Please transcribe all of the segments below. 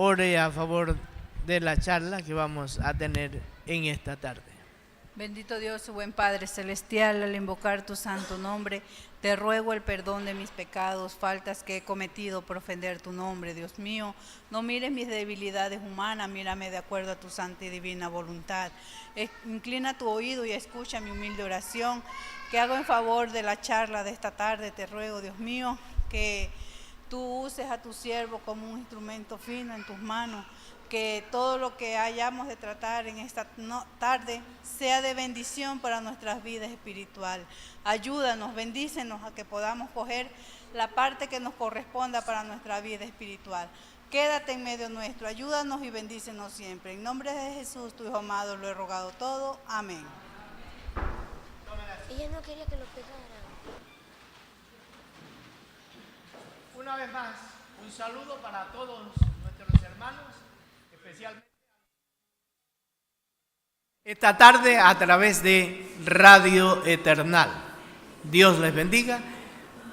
ore a favor de la charla que vamos a tener en esta tarde. Bendito Dios, buen Padre Celestial, al invocar tu santo nombre, te ruego el perdón de mis pecados, faltas que he cometido por ofender tu nombre, Dios mío. No mires mis debilidades humanas, mírame de acuerdo a tu santa y divina voluntad. Inclina tu oído y escucha mi humilde oración que hago en favor de la charla de esta tarde. Te ruego, Dios mío, que tú uses a tu siervo como un instrumento fino en tus manos, que todo lo que hayamos de tratar en esta tarde sea de bendición para nuestras vidas espirituales. Ayúdanos, bendícenos a que podamos coger la parte que nos corresponda para nuestra vida espiritual. Quédate en medio nuestro, ayúdanos y bendícenos siempre. En nombre de Jesús, tu Hijo amado, lo he rogado todo. Amén. Ella no quería que lo pegaran. Una vez más, un saludo para todos nuestros hermanos, especialmente esta tarde a través de Radio Eternal. Dios les bendiga.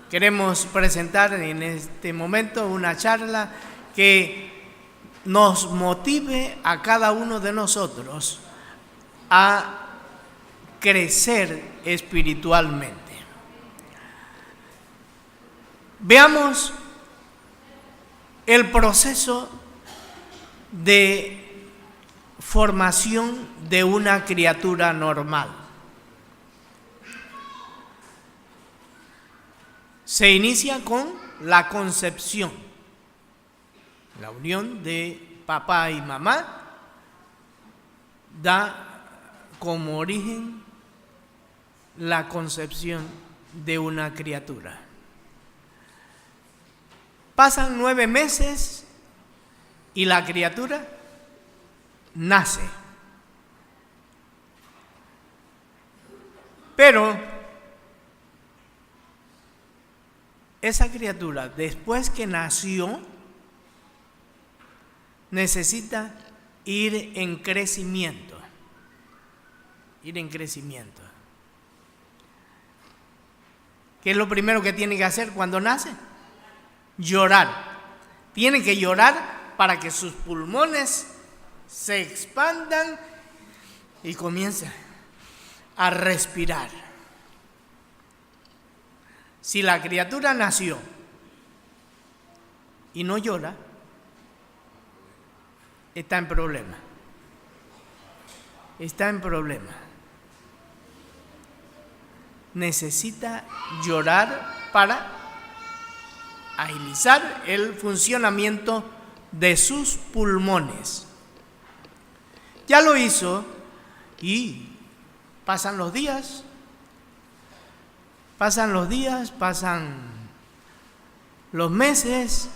Queremos presentar en este momento una charla que nos motive a cada uno de nosotros a crecer espiritualmente. Veamos el proceso de formación de una criatura normal. Se inicia con la concepción, la unión de papá y mamá da como origen la concepción de una criatura. Pasan 9 meses y la criatura nace. Pero esa criatura, después que nació, necesita ir en crecimiento. Ir en crecimiento. ¿Qué es lo primero que tiene que hacer cuando nace? Llorar. Tiene que llorar para que sus pulmones se expandan y comience a respirar. Si la criatura nació y no llora, está en problema. Está en problema. Necesita llorar para agilizar el funcionamiento de sus pulmones. Ya lo hizo y pasan los días, pasan los meses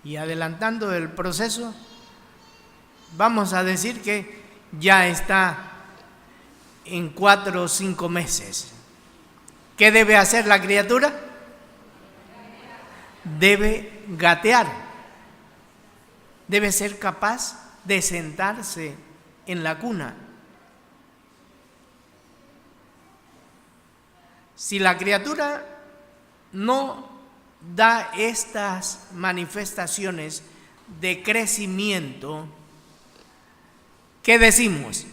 y adelantando el proceso, vamos a decir que ya está en 4 o 5 meses. ¿Qué debe hacer la criatura? Debe gatear, debe ser capaz de sentarse en la cuna. Si la criatura no da estas manifestaciones de crecimiento, ¿qué decimos?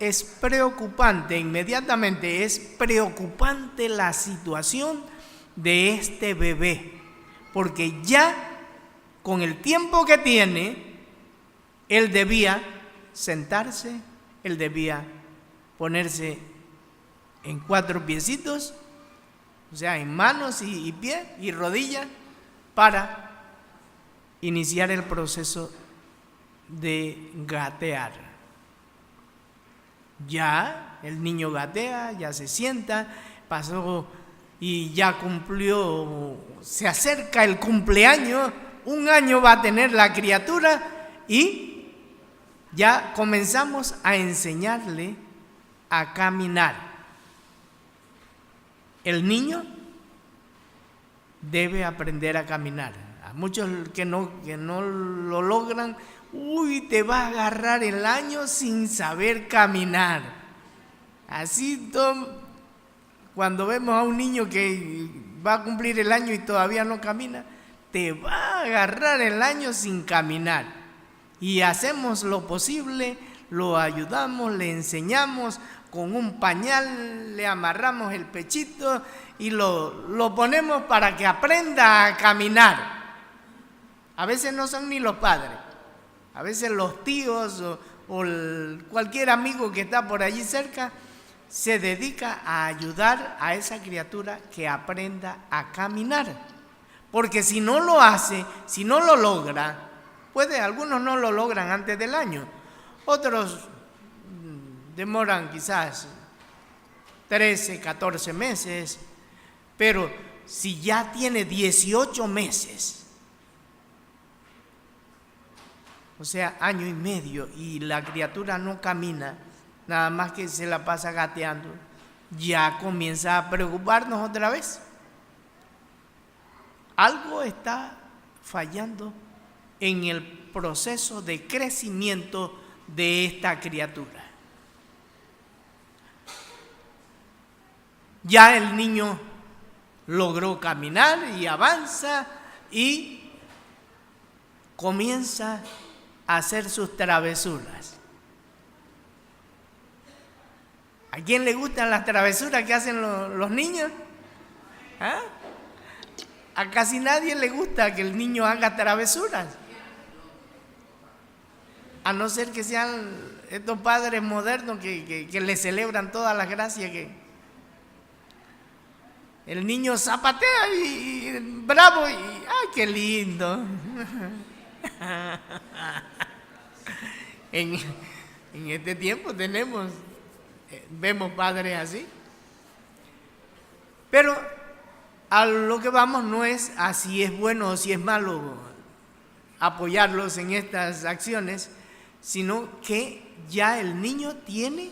Es preocupante, inmediatamente es preocupante la situación de este bebé, porque ya con el tiempo que tiene, él debía sentarse, él debía ponerse en 4 piecitos, o sea, en manos y pies y rodillas, para iniciar el proceso de gatear. Ya el niño gatea, ya se sienta, pasó y ya cumplió, se acerca el cumpleaños, 1 año va a tener la criatura y ya comenzamos a enseñarle a caminar. El niño debe aprender a caminar. A muchos que no lo logran, te va a agarrar el año sin saber caminar. Así cuando vemos a un niño que va a cumplir el año y todavía no camina, te va a agarrar el año sin caminar. Y hacemos lo posible, lo ayudamos, le enseñamos con un pañal, le amarramos el pechito y lo ponemos para que aprenda a caminar. A veces no son ni los padres, a veces los tíos o cualquier amigo que está por allí cerca se dedica a ayudar a esa criatura que aprenda a caminar. Porque si no lo hace, si no lo logra, algunos no lo logran antes del año, otros demoran quizás 13, 14 meses, pero si ya tiene 18 meses, o sea, año y medio, y la criatura no camina, nada más que se la pasa gateando, ya comienza a preocuparnos otra vez. Algo está fallando en el proceso de crecimiento de esta criatura. Ya el niño logró caminar y avanza y comienza a hacer sus travesuras. ¿A quién le gustan las travesuras que hacen los niños? ¿Ah? A casi nadie le gusta que el niño haga travesuras. A no ser que sean estos padres modernos que le celebran todas las gracias que el niño zapatea y bravo y ¡ay, qué lindo! En este tiempo vemos padres así. Pero a lo que vamos no es a si es bueno o si es malo apoyarlos en estas acciones, sino que ya el niño tiene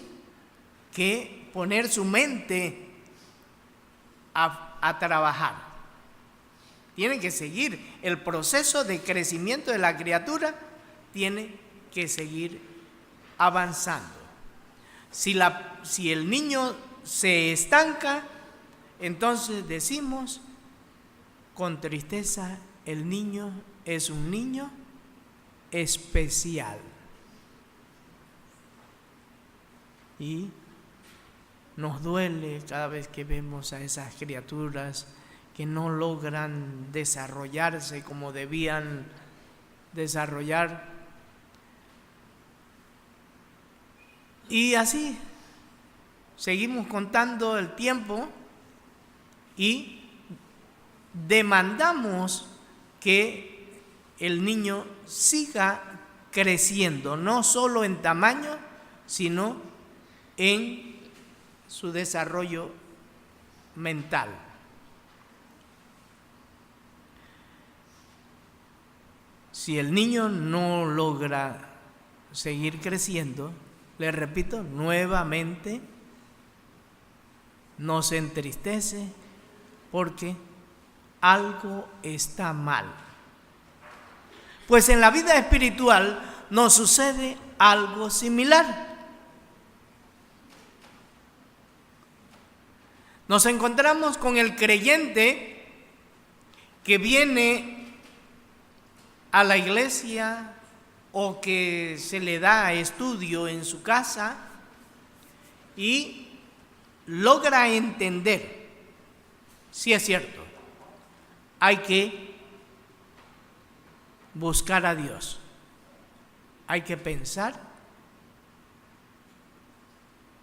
que poner su mente a trabajar. Tiene que seguir el proceso de crecimiento de la criatura, tiene que seguir avanzando. Si el niño se estanca, entonces decimos con tristeza, el niño es un niño especial. Y nos duele cada vez que vemos a esas criaturas que no logran desarrollarse como debían desarrollar. Y así seguimos contando el tiempo y demandamos que el niño siga creciendo, no solo en tamaño, sino en su desarrollo mental. Si el niño no logra seguir creciendo, le repito nuevamente, no se entristece porque algo está mal. Pues en la vida espiritual nos sucede algo similar. Nos encontramos con el creyente que viene a la iglesia o que se le da estudio en su casa y logra entender, sí es cierto, hay que buscar a Dios, hay que pensar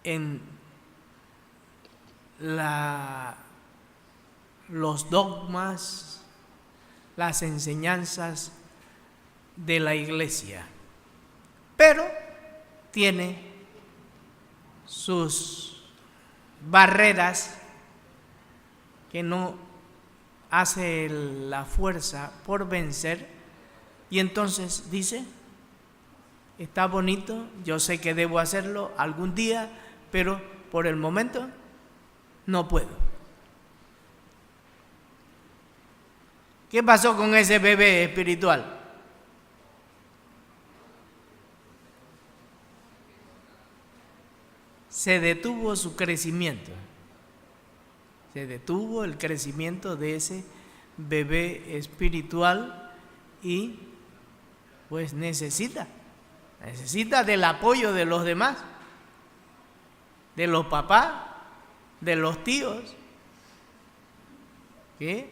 en los dogmas, las enseñanzas de la iglesia, pero tiene sus barreras que no hace la fuerza por vencer, y entonces dice, está bonito, yo sé que debo hacerlo algún día, pero por el momento no puedo. ¿Qué pasó con ese bebé espiritual? Se detuvo su crecimiento. Se detuvo el crecimiento de ese bebé espiritual y pues necesita del apoyo de los demás, de los papás, de los tíos, que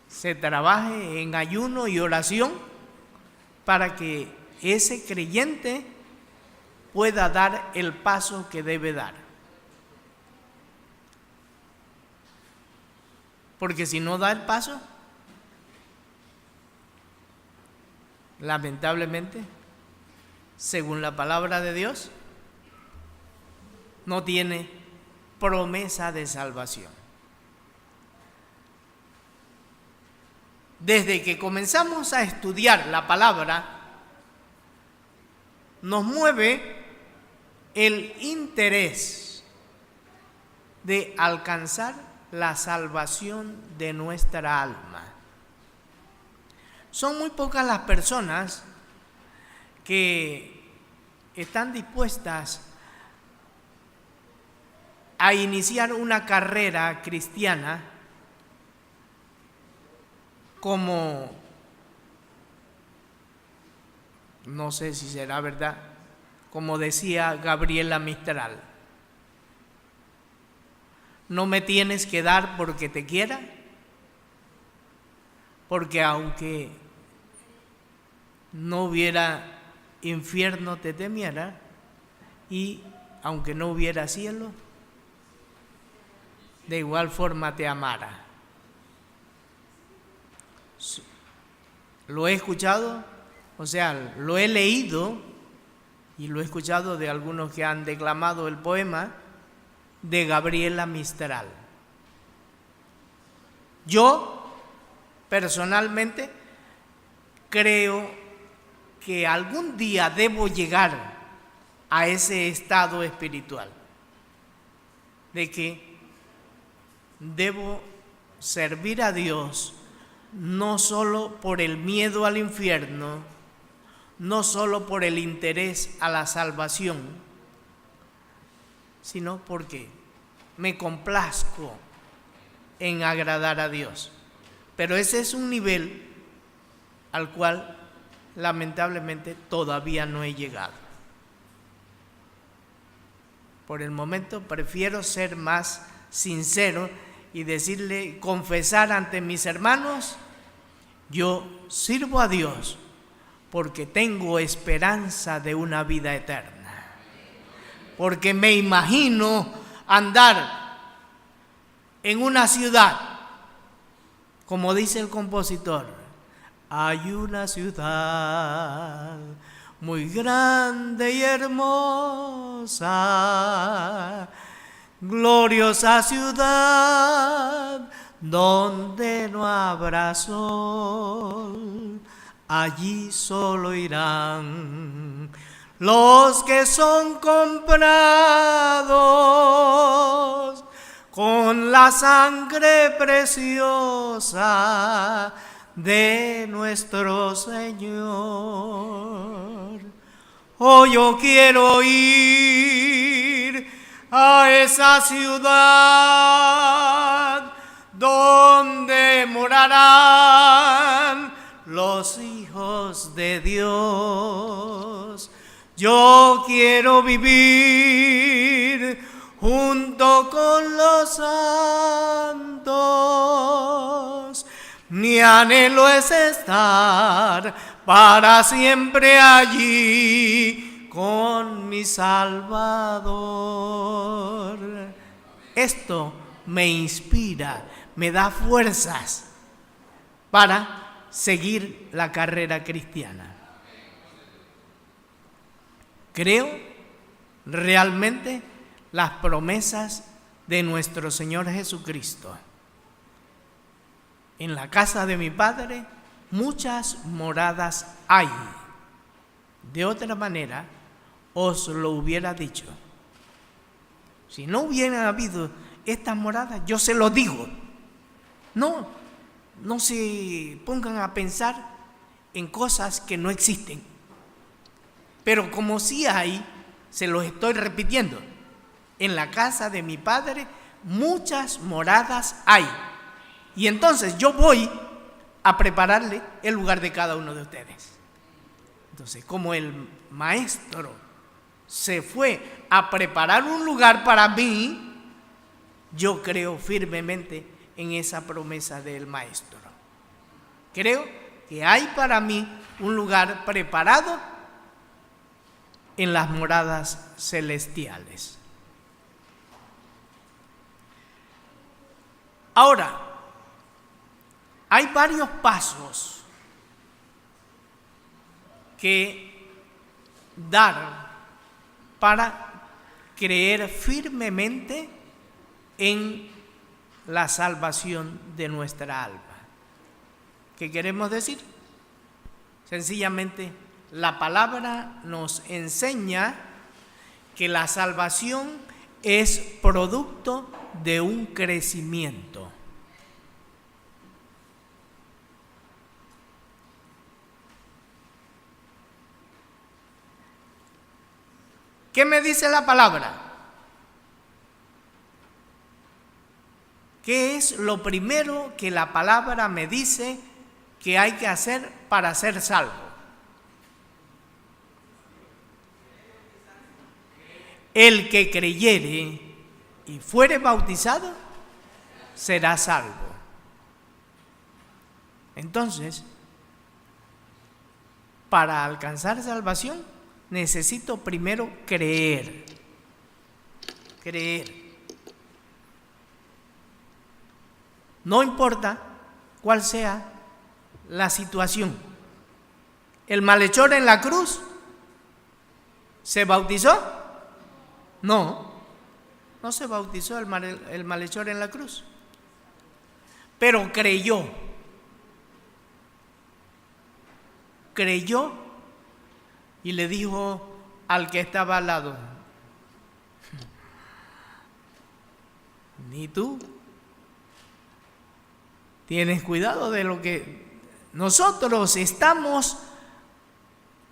se trabaje en ayuno y oración para que ese creyente pueda dar el paso que debe dar. Porque si no da el paso, lamentablemente, según la palabra de Dios, no tiene promesa de salvación. Desde que comenzamos a estudiar la palabra, nos mueve el interés de alcanzar la salvación de nuestra alma. Son muy pocas las personas que están dispuestas a iniciar una carrera cristiana como, no sé si será verdad, como decía Gabriela Mistral: no me tienes que dar porque te quiera, porque aunque no hubiera infierno te temiera, y aunque no hubiera cielo, de igual forma te amara. Lo he escuchado, o sea, lo he leído y lo he escuchado de algunos que han declamado el poema de Gabriela Mistral. Yo, personalmente, creo que algún día debo llegar a ese estado espiritual, de que debo servir a Dios no solo por el miedo al infierno, no solo por el interés a la salvación, sino porque me complazco en agradar a Dios. Pero ese es un nivel al cual lamentablemente todavía no he llegado. Por el momento prefiero ser más sincero y decirle, confesar ante mis hermanos: yo sirvo a Dios porque tengo esperanza de una vida eterna, porque me imagino andar en una ciudad, como dice el compositor: hay una ciudad muy grande y hermosa, gloriosa ciudad donde no habrá sol. Allí solo irán los que son comprados con la sangre preciosa de nuestro Señor. Oh, yo quiero ir a esa ciudad donde morarán los hijos de Dios. Yo quiero vivir junto con los santos. Mi anhelo es estar para siempre allí con mi Salvador. Esto me inspira, me da fuerzas para seguir la carrera cristiana. Creo realmente las promesas de nuestro Señor Jesucristo. En la casa de mi Padre muchas moradas hay. De otra manera os lo hubiera dicho. Si no hubiera habido estas moradas, yo se lo digo. No se pongan a pensar en cosas que no existen. Pero como sí hay, se los estoy repitiendo. En la casa de mi Padre muchas moradas hay. Y entonces yo voy a prepararle el lugar de cada uno de ustedes. Entonces, como el maestro se fue a preparar un lugar para mí, yo creo firmemente en esa promesa del maestro. Creo que hay para mí un lugar preparado en las moradas celestiales. Ahora, hay varios pasos que dar para creer firmemente en la salvación de nuestra alma. ¿Qué queremos decir? Sencillamente, la palabra nos enseña que la salvación es producto de un crecimiento. ¿Qué me dice la palabra? ¿Qué es lo primero que la palabra me dice que hay que hacer para ser salvo? El que creyere y fuere bautizado será salvo. Entonces, para alcanzar salvación, necesito primero creer. Creer. No importa cuál sea la situación. ¿El malhechor en la cruz se bautizó? No se bautizó el malhechor en la cruz. Pero creyó. Creyó y le dijo al que estaba al lado: ni tú tienes cuidado de lo que nosotros estamos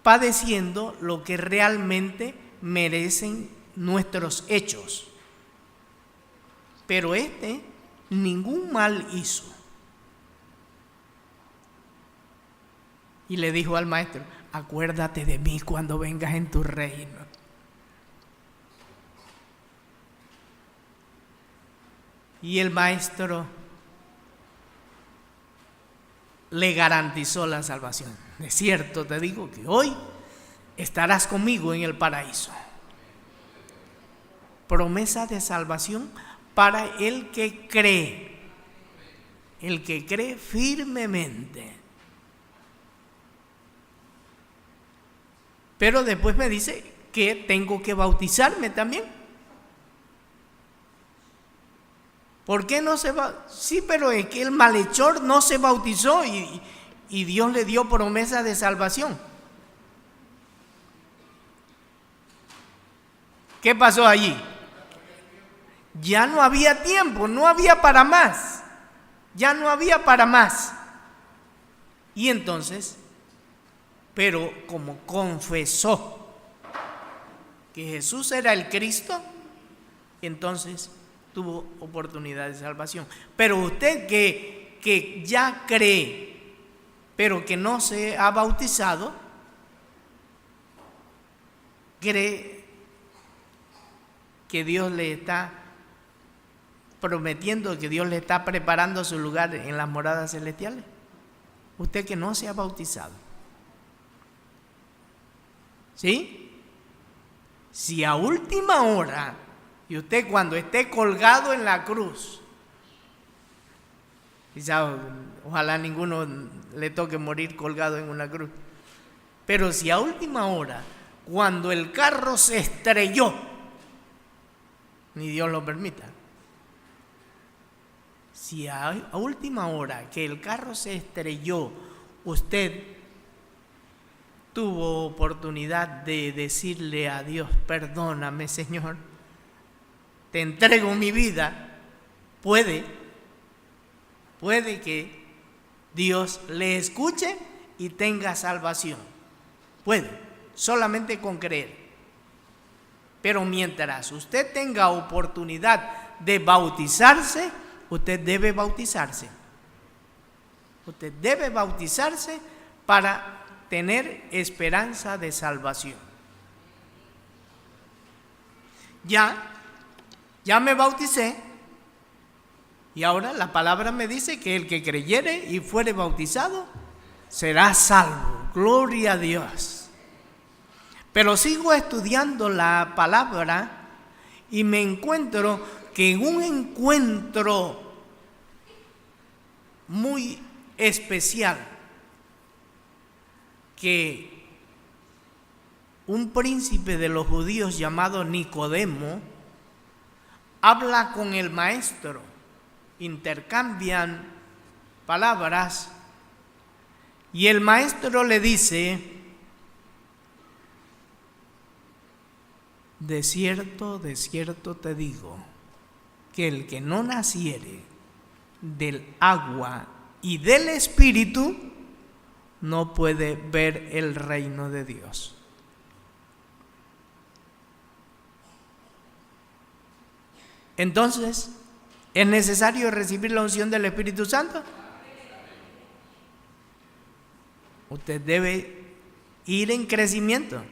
padeciendo, lo que realmente merecen nuestros hechos. Pero ningún mal hizo. Y le dijo al maestro: acuérdate de mí cuando vengas en tu reino. Y el maestro le garantizó la salvación. De cierto te digo que hoy estarás conmigo en el paraíso. Promesa de salvación para el que cree firmemente. Pero después me dice que tengo que bautizarme también. ¿Por qué no se va? Sí, pero es que el malhechor no se bautizó y Dios le dio promesa de salvación. ¿Qué pasó allí? Ya no había tiempo, no había para más. Ya no había para más. Y entonces, pero como confesó que Jesús era el Cristo, entonces tuvo oportunidad de salvación. Pero usted que ya cree, pero que no se ha bautizado, cree que Dios le está prometiendo, que Dios le está preparando su lugar en las moradas celestiales. Usted que no se ha bautizado, ¿sí? Si a última hora, y usted cuando esté colgado en la cruz, quizá ojalá ninguno le toque morir colgado en una cruz, pero si a última hora, cuando el carro se estrelló, ni Dios lo permita, si a última hora que el carro se estrelló, usted tuvo oportunidad de decirle a Dios: perdóname, Señor, te entrego mi vida, puede que Dios le escuche y tenga salvación. Puede, solamente con creer. Pero mientras usted tenga oportunidad de bautizarse, usted debe bautizarse. Usted debe bautizarse para tener esperanza de salvación. Ya me bauticé, y ahora la palabra me dice que el que creyere y fuere bautizado será salvo. Gloria a Dios. Pero sigo estudiando la palabra y me encuentro que en un encuentro muy especial, que un príncipe de los judíos llamado Nicodemo habla con el maestro, intercambian palabras y el maestro le dice: de cierto te digo, que el que no naciere del agua y del Espíritu no puede ver el reino de Dios. Entonces, ¿es necesario recibir la unción del Espíritu Santo? Usted debe ir en crecimiento.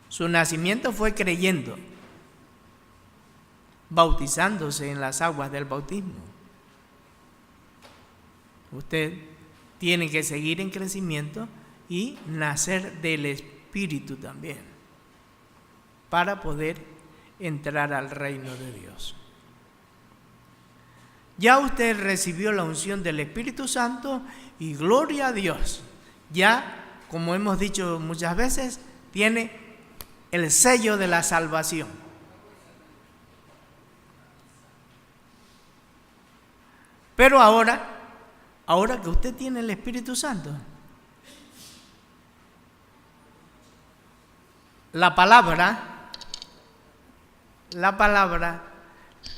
Su nacimiento fue creyendo, bautizándose en las aguas del bautismo. Usted tiene que seguir en crecimiento y nacer del Espíritu también, para poder entrar al reino de Dios. Ya usted recibió la unción del Espíritu Santo y gloria a Dios. Ya, como hemos dicho muchas veces, tiene el sello de la salvación. Pero ahora que usted tiene el Espíritu Santo, la palabra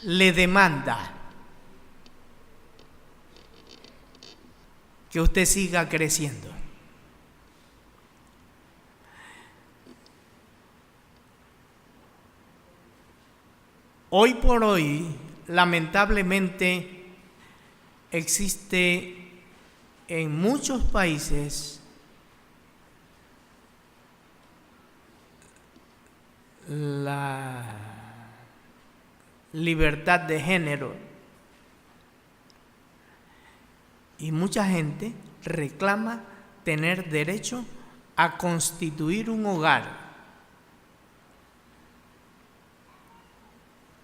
le demanda que usted siga creciendo. Hoy por hoy, lamentablemente, existe en muchos países la libertad de género y mucha gente reclama tener derecho a constituir un hogar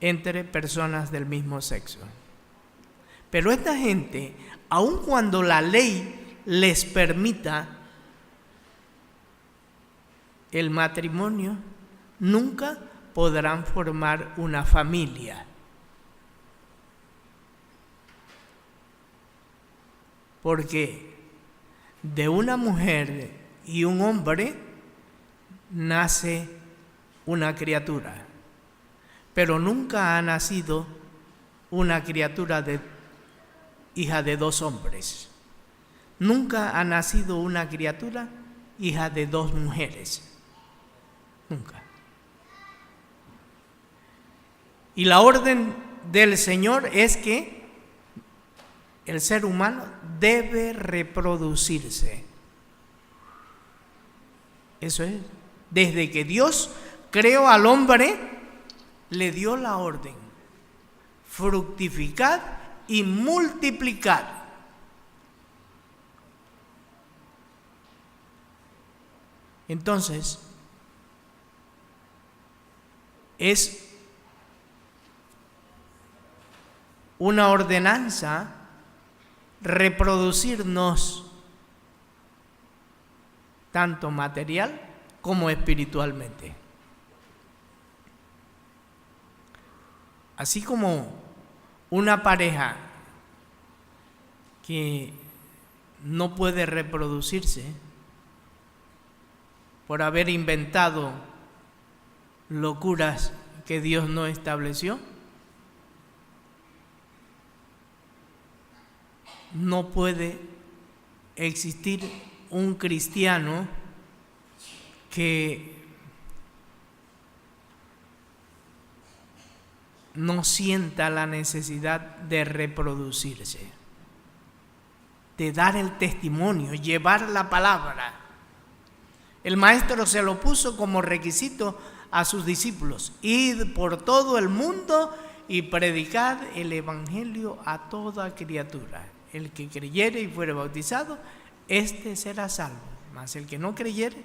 entre personas del mismo sexo. Pero esta gente, aun cuando la ley les permita el matrimonio, nunca podrán formar una familia. Porque de una mujer y un hombre nace una criatura, pero nunca ha nacido una criatura hija de dos hombres. Nunca ha nacido una criatura hija de dos mujeres. Nunca. Y la orden del Señor es que el ser humano debe reproducirse. Eso es. Desde que Dios creó al hombre, le dio la orden: fructificad y multiplicad. Entonces, es una ordenanza reproducirnos tanto material como espiritualmente. Así como una pareja que no puede reproducirse por haber inventado locuras que Dios no estableció, no puede existir un cristiano que no sienta la necesidad de reproducirse, de dar el testimonio, llevar la palabra. El maestro se lo puso como requisito a sus discípulos: id por todo el mundo y predicad el evangelio a toda criatura. El que creyere y fuere bautizado, éste será salvo, mas el que no creyere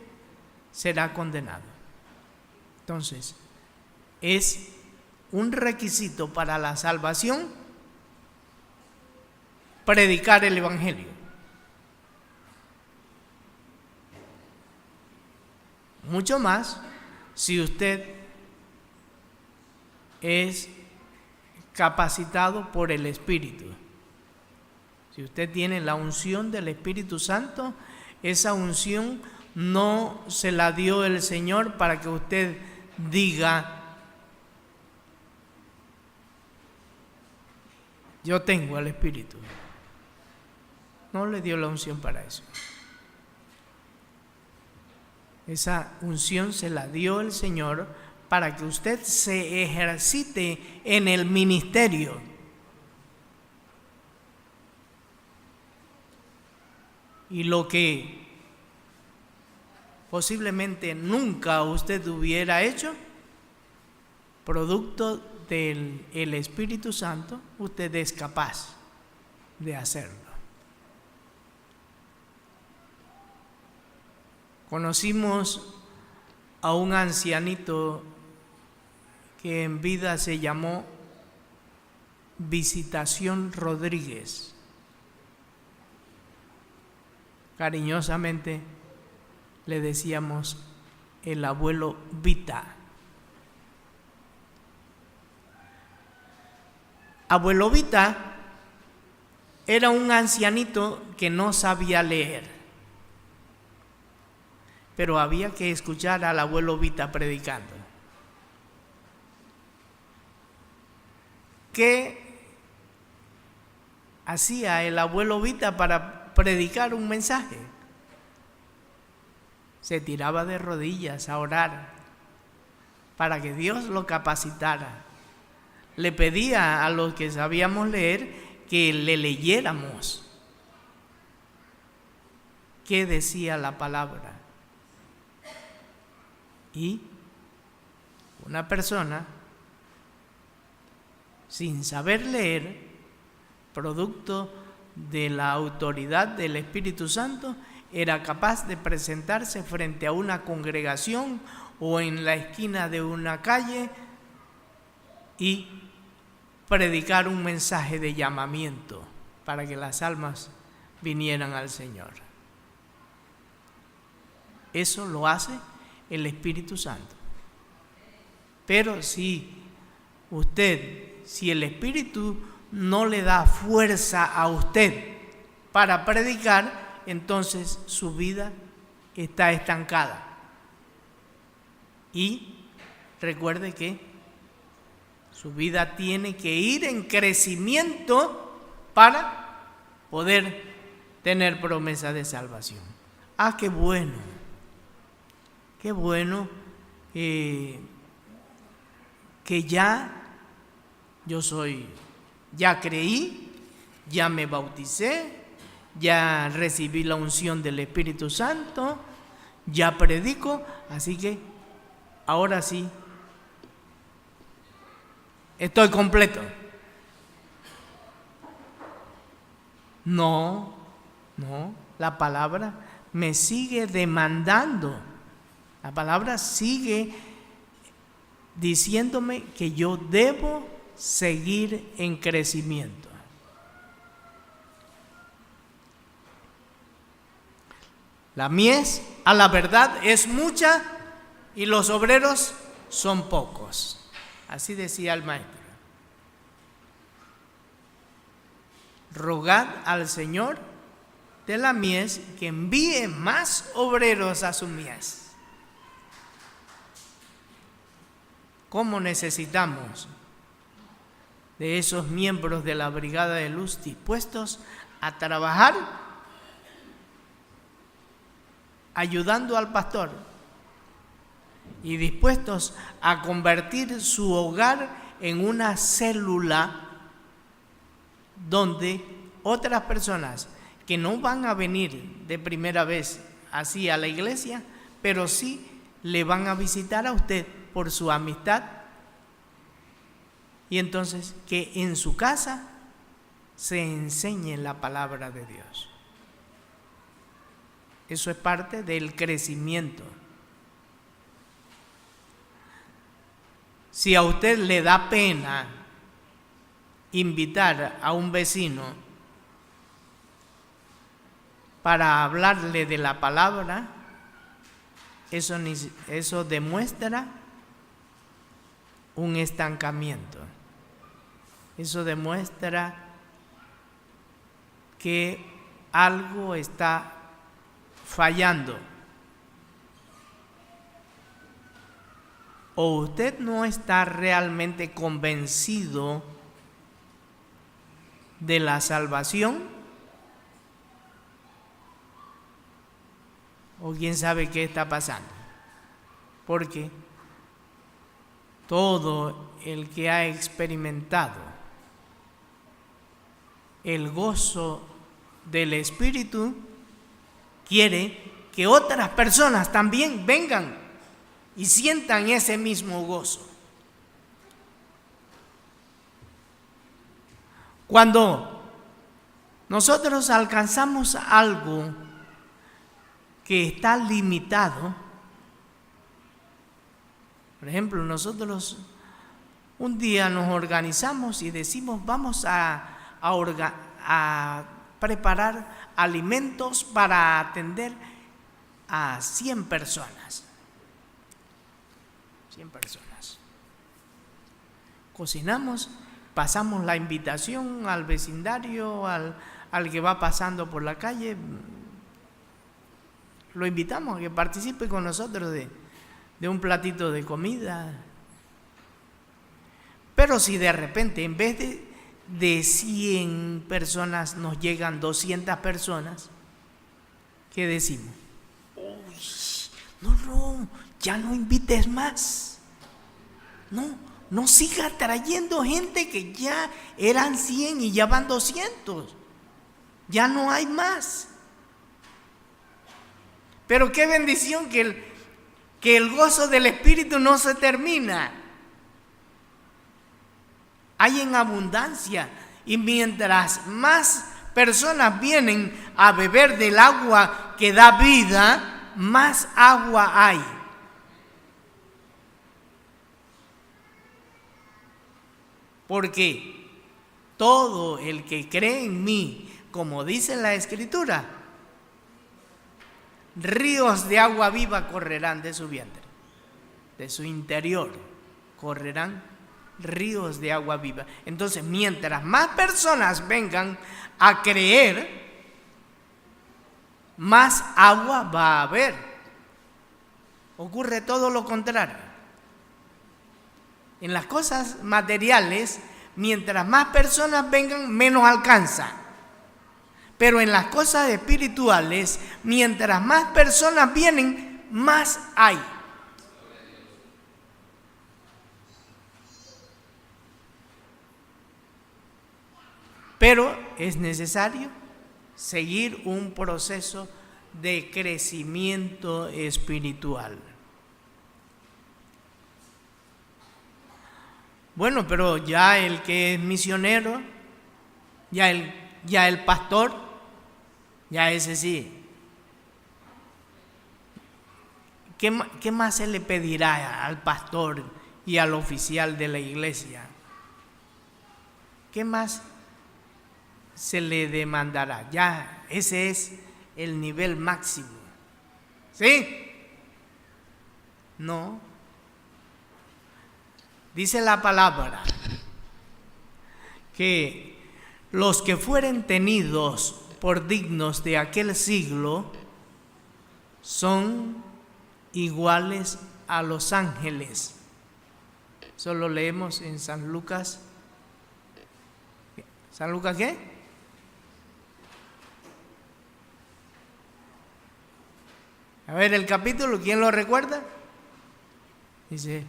será condenado. Entonces, es un requisito para la salvación predicar el evangelio. Mucho más si usted es capacitado por el Espíritu. Si usted tiene la unción del Espíritu Santo, esa unción no se la dio el Señor para que usted diga: yo tengo al Espíritu. No le dio la unción para eso. Esa unción se la dio el Señor para que usted se ejercite en el ministerio. Y lo que posiblemente nunca usted hubiera hecho, producto del Espíritu Santo, usted es capaz de hacerlo. Conocimos a un ancianito que en vida se llamó Visitación Rodríguez. Cariñosamente le decíamos el abuelo Vita. Abuelo Vita era un ancianito que no sabía leer, pero había que escuchar al abuelo Vita predicando. ¿Qué hacía el abuelo Vita para predicar un mensaje? Se tiraba de rodillas a orar para que Dios lo capacitara. Le pedía a los que sabíamos leer que le leyéramos qué decía la palabra. Y una persona sin saber leer, producto de la autoridad del Espíritu Santo, era capaz de presentarse frente a una congregación o en la esquina de una calle y predicar un mensaje de llamamiento para que las almas vinieran al Señor. Eso lo hace el Espíritu Santo. Pero si el Espíritu no le da fuerza a usted para predicar, entonces su vida está estancada. Y recuerde que su vida tiene que ir en crecimiento para poder tener promesa de salvación. Ah, qué bueno. Qué bueno que ya creí, ya me bauticé, ya recibí la unción del Espíritu Santo, ya predico, así que ahora sí estoy completo. No, la palabra me sigue demandando. La palabra sigue diciéndome que yo debo seguir en crecimiento. La mies, a la verdad, es mucha y los obreros son pocos. Así decía el maestro. Rogad al Señor de la mies que envíe más obreros a su mies. ¿Cómo necesitamos de esos miembros de la Brigada de Luz dispuestos a trabajar ayudando al pastor y dispuestos a convertir su hogar en una célula donde otras personas que no van a venir de primera vez así a la iglesia, pero sí le van a visitar a usted por su amistad, y entonces que en su casa se enseñe la palabra de Dios. Eso es parte del crecimiento. Si a usted le da pena invitar a un vecino para hablarle de la palabra, eso demuestra un estancamiento. Eso demuestra que algo está fallando. O usted no está realmente convencido de la salvación, o quién sabe qué está pasando. Porque todo el que ha experimentado el gozo del Espíritu quiere que otras personas también vengan y sientan ese mismo gozo. Cuando nosotros alcanzamos algo que está limitado, por ejemplo, nosotros un día nos organizamos y decimos vamos a preparar alimentos para atender a 100 personas. 100 personas. Cocinamos, pasamos la invitación al vecindario, al que va pasando por la calle, lo invitamos a que participe con nosotros de un platito de comida. Pero si de repente en vez de 100 personas nos llegan 200 personas, ¿qué decimos? Uy, no, ya no invites más. No siga trayendo gente que ya eran 100 y ya van 200. Ya no hay más. Pero qué bendición que el gozo del Espíritu no se termina. Hay en abundancia, y mientras más personas vienen a beber del agua que da vida, más agua hay. Porque todo el que cree en mí, como dice la Escritura, ríos de agua viva correrán de su vientre, de su interior correrán ríos de agua viva. Entonces, mientras más personas vengan a creer, más agua va a haber. Ocurre todo lo contrario. En las cosas materiales, mientras más personas vengan, menos alcanza. Pero en las cosas espirituales, mientras más personas vienen, más hay. Pero es necesario seguir un proceso de crecimiento espiritual. Bueno, pero ya el que es misionero, ya el pastor, ya ese sí. ¿Qué más se le pedirá al pastor y al oficial de la iglesia? ¿Qué más se le demandará? Ya, ese es el nivel máximo. ¿Sí? No. Dice la palabra que los que fueren tenidos por dignos de aquel siglo son iguales a los ángeles. Solo leemos en San Lucas. ¿San Lucas qué? A ver el capítulo, ¿quién lo recuerda? Dice,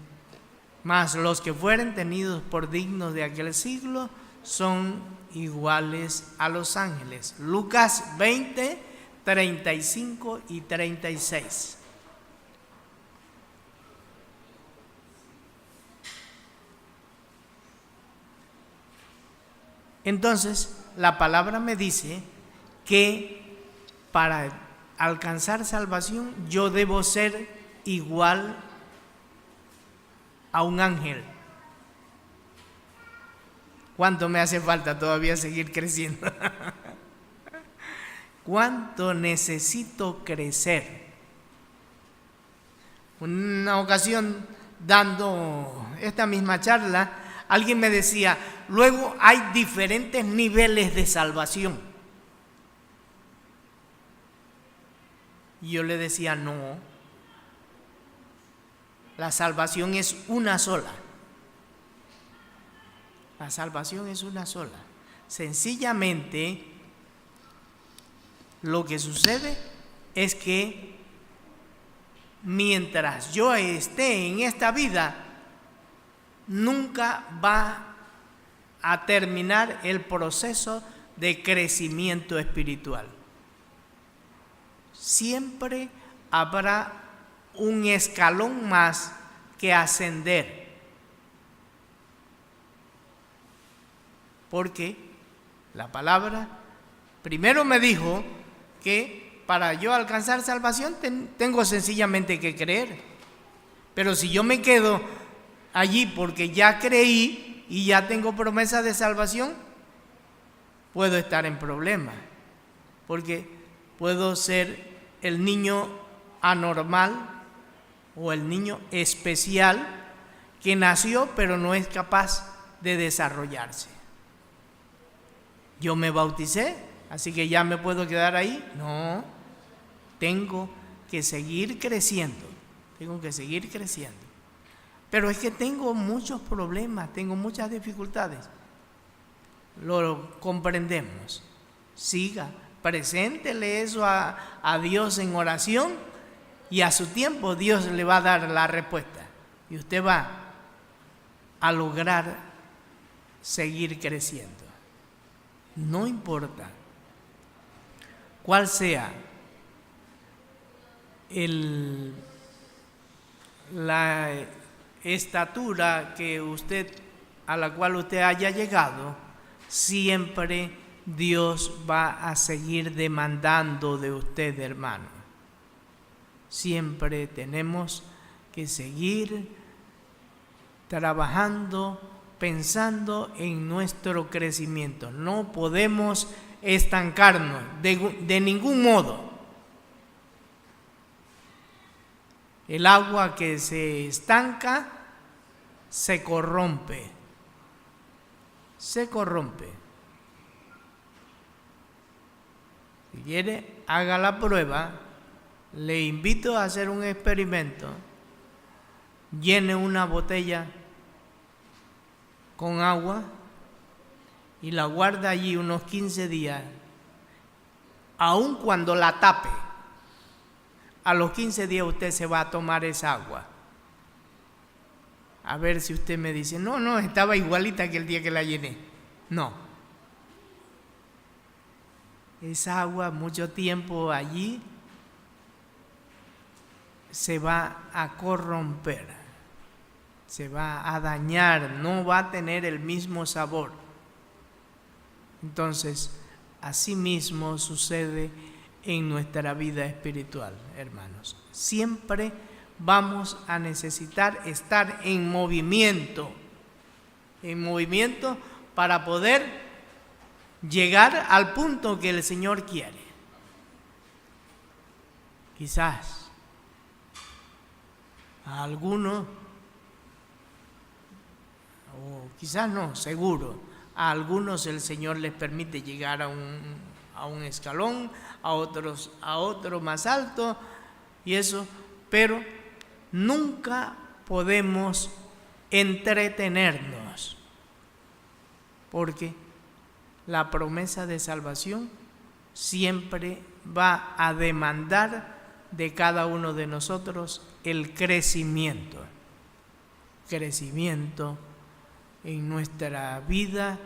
mas los que fueren tenidos por dignos de aquel siglo son iguales a los ángeles. Lucas 20, 35 y 36. Entonces, la palabra me dice que para alcanzar salvación yo debo ser igual a un ángel. ¿Cuánto me hace falta todavía seguir creciendo? ¿Cuánto necesito crecer? Una ocasión, dando esta misma charla, alguien me decía, luego hay diferentes niveles de salvación. Y yo le decía, no, la salvación es una sola. La salvación es una sola. Sencillamente, lo que sucede es que mientras yo esté en esta vida, nunca va a terminar el proceso de crecimiento espiritual. Siempre habrá un escalón más que ascender. Porque la palabra primero me dijo que para yo alcanzar salvación tengo sencillamente que creer. Pero si yo me quedo allí porque ya creí y ya tengo promesa de salvación, puedo estar en problemas. Porque puedo ser el niño anormal o el niño especial que nació pero no es capaz de desarrollarse. Yo me bauticé, así que ya me puedo quedar ahí. No, tengo que seguir creciendo, Pero es que tengo muchos problemas, tengo muchas dificultades. Lo comprendemos. Siga, preséntele eso a Dios en oración y a su tiempo Dios le va a dar la respuesta. Y usted va a lograr seguir creciendo. No importa cuál sea la estatura a la cual usted haya llegado, siempre Dios va a seguir demandando de usted, hermano. Siempre tenemos que seguir trabajando, pensando en nuestro crecimiento. No podemos estancarnos de ningún modo. El agua que se estanca se corrompe. Se corrompe. Si quiere, haga la prueba. Le invito a hacer un experimento. Llene una botella con agua y la guarda allí unos 15 días. Aun cuando la tape, a los 15 días usted se va a tomar esa agua. A ver si usted me dice, no, estaba igualita que el día que la llené. No. Esa agua, mucho tiempo allí, se va a corromper, se va a dañar, no va a tener el mismo sabor. Entonces, así mismo sucede en nuestra vida espiritual, hermanos. Siempre vamos a necesitar estar en movimiento para poder llegar al punto que el Señor quiere. Quizás a algunos, o quizás no, seguro, a algunos el Señor les permite llegar a un escalón, a otros a otro más alto y eso, pero nunca podemos entretenernos, porque la promesa de salvación siempre va a demandar de cada uno de nosotros el crecimiento. crecimiento en nuestra vida,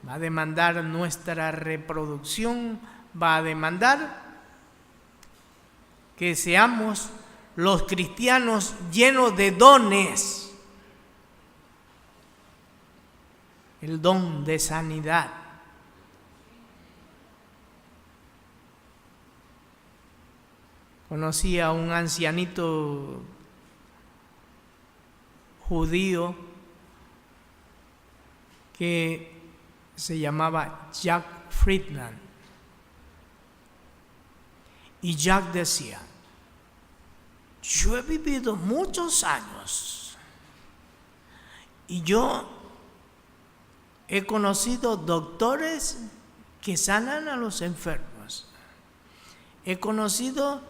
va a demandar nuestra reproducción, va a demandar que seamos los cristianos llenos de dones. El don de sanidad. Conocí a un ancianito judío que se llamaba Jack Friedman. Y Jack decía: yo he vivido muchos años y yo he conocido doctores que sanan a los enfermos. He conocido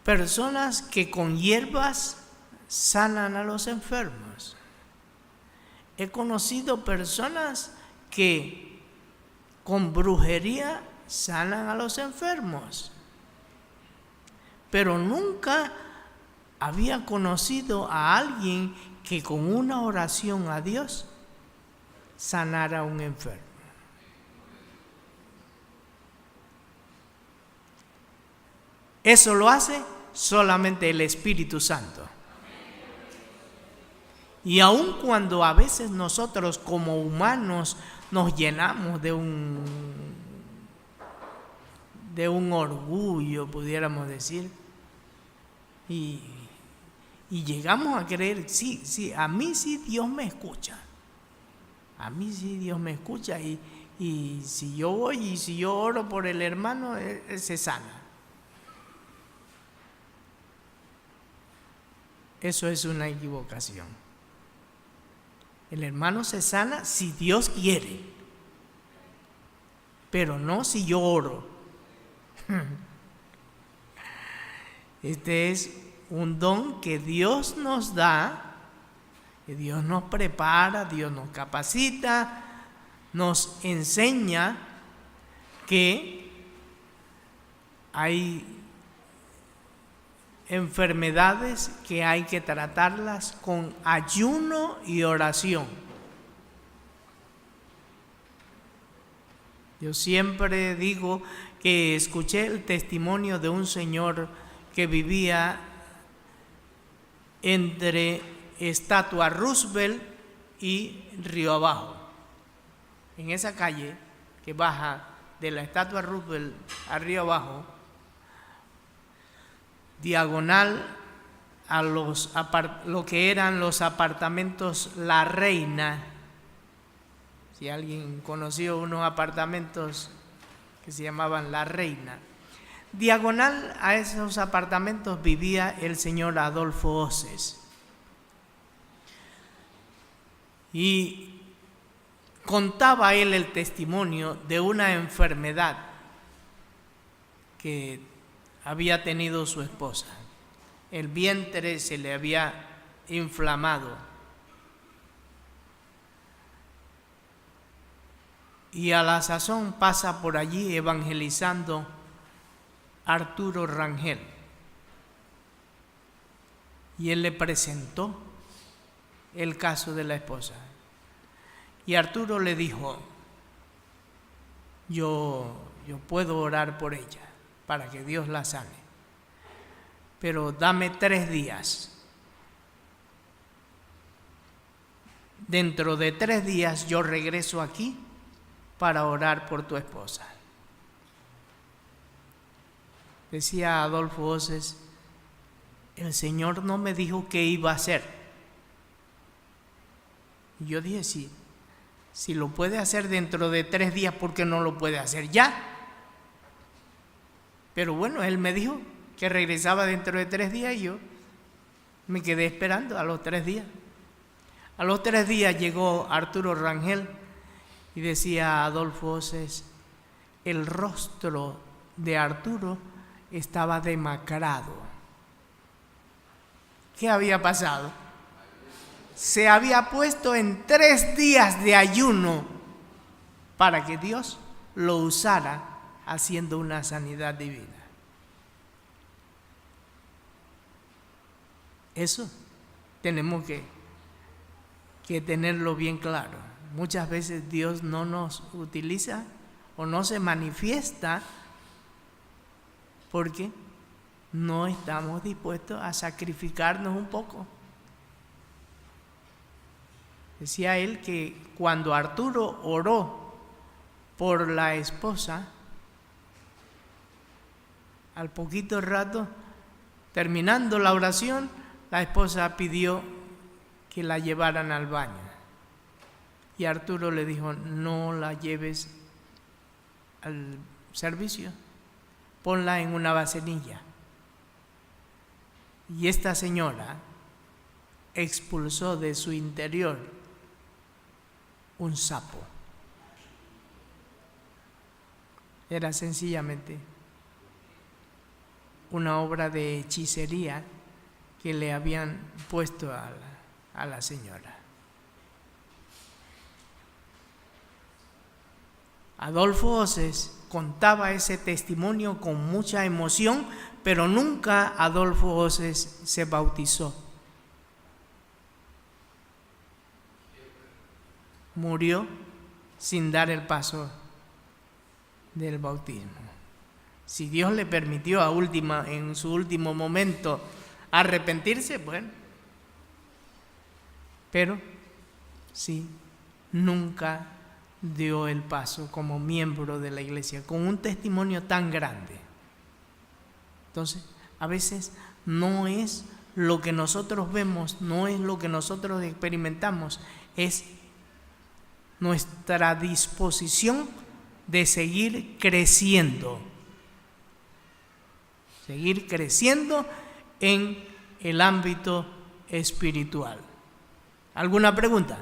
personas que con hierbas sanan a los enfermos. He conocido personas que con brujería sanan a los enfermos. Pero nunca había conocido a alguien que con una oración a Dios sanara a un enfermo. Eso lo hace solamente el Espíritu Santo. Y aun cuando a veces nosotros como humanos nos llenamos de un orgullo, pudiéramos decir, y llegamos a creer, sí, a mí sí Dios me escucha. A mí sí Dios me escucha y si yo voy y si yo oro por el hermano, él se sana. Eso es una equivocación. El hermano se sana si Dios quiere, pero no si yo oro. Este es un don que Dios nos da, que Dios nos prepara, Dios nos capacita, nos enseña que hay enfermedades que hay que tratarlas con ayuno y oración. Yo siempre digo que escuché el testimonio de un señor que vivía entre Estatua Roosevelt y Río Abajo. En esa calle que baja de la Estatua Roosevelt a Río Abajo, diagonal a lo que eran los apartamentos La Reina. Si alguien conoció unos apartamentos que se llamaban La Reina, diagonal a esos apartamentos vivía el señor Adolfo Oces. Y contaba él el testimonio de una enfermedad que había tenido su esposa. El vientre se le había inflamado. Y a la sazón pasa por allí evangelizando Arturo Rangel. Y él le presentó el caso de la esposa. Y Arturo le dijo: yo puedo orar por ella para que Dios la sane, pero dame 3 días. Dentro de 3 días yo regreso aquí para orar por tu esposa. Decía Adolfo Oces: el Señor no me dijo qué iba a hacer. Y yo dije: si lo puede hacer dentro de 3 días, ¿por qué no lo puede hacer ya? Pero bueno, él me dijo que regresaba dentro de 3 días y yo me quedé esperando a los 3 días. A los 3 días llegó Arturo Rangel y decía Adolfo Oces: el rostro de Arturo estaba demacrado. ¿Qué había pasado? Se había puesto en 3 días de ayuno para que Dios lo usara haciendo una sanidad divina. Eso tenemos que tenerlo bien claro. Muchas veces Dios no nos utiliza o no se manifiesta porque no estamos dispuestos a sacrificarnos un poco. Decía él que cuando Arturo oró por la esposa, al poquito rato, terminando la oración, la esposa pidió que la llevaran al baño. Y Arturo le dijo, no la lleves al servicio, ponla en una vasenilla. Y esta señora expulsó de su interior un sapo. Era sencillamente una obra de hechicería que le habían puesto a la señora. Adolfo Hoces contaba ese testimonio con mucha emoción, pero nunca Adolfo Hoces se bautizó. Murió sin dar el paso del bautismo. Si Dios le permitió en su último momento arrepentirse, bueno, pero sí, nunca dio el paso como miembro de la iglesia, con un testimonio tan grande. Entonces, a veces no es lo que nosotros vemos, no es lo que nosotros experimentamos, es nuestra disposición de seguir creciendo en el ámbito espiritual. ¿Alguna pregunta?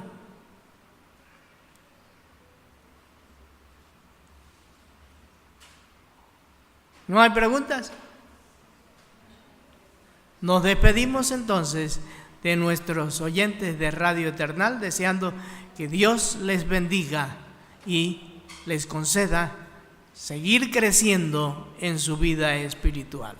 ¿No hay preguntas? Nos despedimos entonces de nuestros oyentes de Radio Eternal, deseando que Dios les bendiga y les conceda seguir creciendo en su vida espiritual.